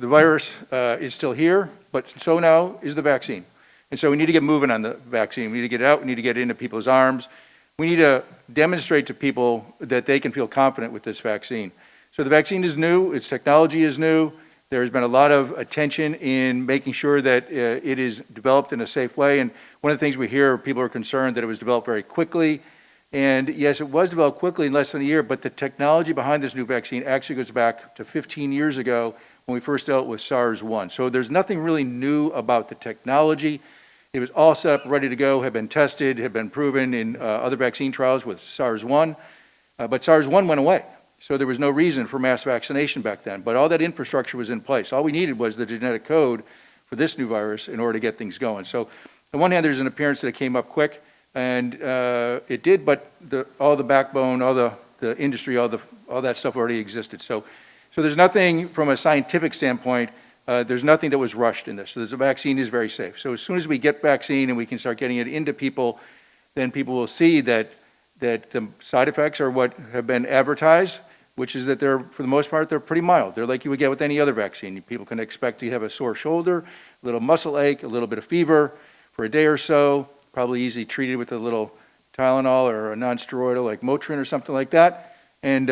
the virus is still here, but so now is the vaccine. And so we need to get moving on the vaccine. We need to get it out. We need to get it into people's arms. We need to demonstrate to people that they can feel confident with this vaccine. So the vaccine is new. Its technology is new. There's been a lot of attention in making sure that it is developed in a safe way. And one of the things we hear, people are concerned that it was developed very quickly. And yes, it was developed quickly in less than a year, but the technology behind this new vaccine actually goes back to 15 years ago when we first dealt with SARS-1. So there's nothing really new about the technology. It was all set up, ready to go, had been tested, had been proven in other vaccine trials with SARS-1, but SARS-1 went away. So there was no reason for mass vaccination back then, but all that infrastructure was in place. All we needed was the genetic code for this new virus in order to get things going. So on one hand, there's an appearance that it came up quick, and it did, but all the backbone, all the industry, all that stuff already existed. So there's nothing from a scientific standpoint, there's nothing that was rushed in this. So the vaccine is very safe. So as soon as we get vaccine and we can start getting it into people, then people will see that the side effects are what have been advertised, which is that they're, for the most part, they're pretty mild. They're like you would get with any other vaccine. People can expect to have a sore shoulder, a little muscle ache, a little bit of fever for a day or so, probably easily treated with a little Tylenol or a non-steroidal like Motrin or something like that, and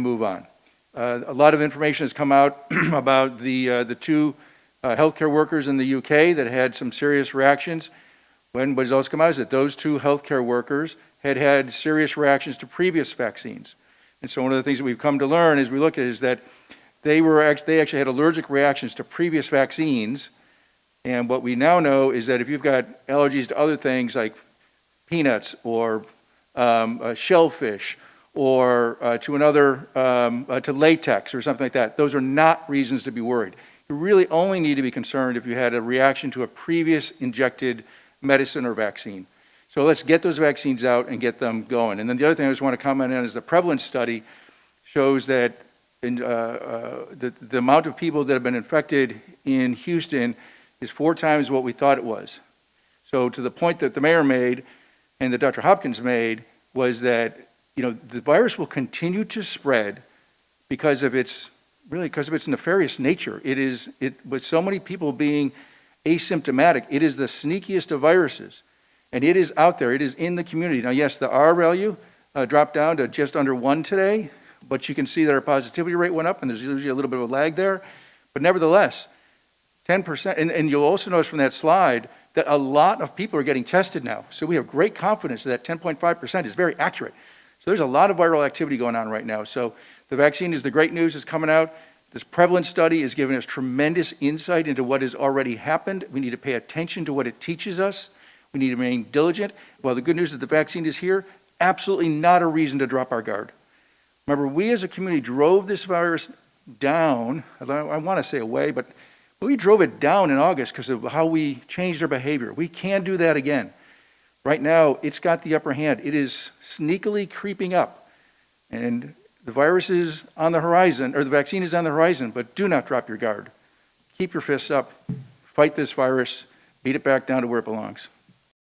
move on. A lot of information has come out about the two healthcare workers in the UK that had some serious reactions. What has also come out is that those two healthcare workers had serious reactions to previous vaccines. And so one of the things that we've come to learn as we look at it is that they actually had allergic reactions to previous vaccines. And what we now know is that if you've got allergies to other things like peanuts or shellfish or to latex or something like that, those are not reasons to be worried. You really only need to be concerned if you had a reaction to a previous injected medicine or vaccine. So let's get those vaccines out and get them going. And then the other thing I just want to comment on is the prevalence study shows that the amount of people that have been infected in Houston is 4 times what we thought it was. So to the point that the mayor made and that Dr. Hopkins made was that the virus will continue to spread because of its nefarious nature. With so many people being asymptomatic, it is the sneakiest of viruses. And it is out there, it is in the community. Now yes, the R value dropped down to just under 1 today, but you can see that our positivity rate went up and there's usually a little bit of a lag there. But nevertheless, 10%, and you'll also notice from that slide that a lot of people are getting tested now. So we have great confidence that 10.5% is very accurate. So there's a lot of viral activity going on right now. So the vaccine is the great news is coming out. This prevalence study is giving us tremendous insight into what has already happened. We need to pay attention to what it teaches us. We need to remain diligent. Well, the good news is that the vaccine is here. Absolutely not a reason to drop our guard. Remember, we as a community drove this virus down. I want to say away, but we drove it down in August because of how we changed our behavior. We can do that again. Right now, it's got the upper hand. It is sneakily creeping up. And the virus is on the horizon, or the vaccine is on the horizon, but do not drop your guard. Keep your fists up. Fight this virus. Beat it back down to where it belongs.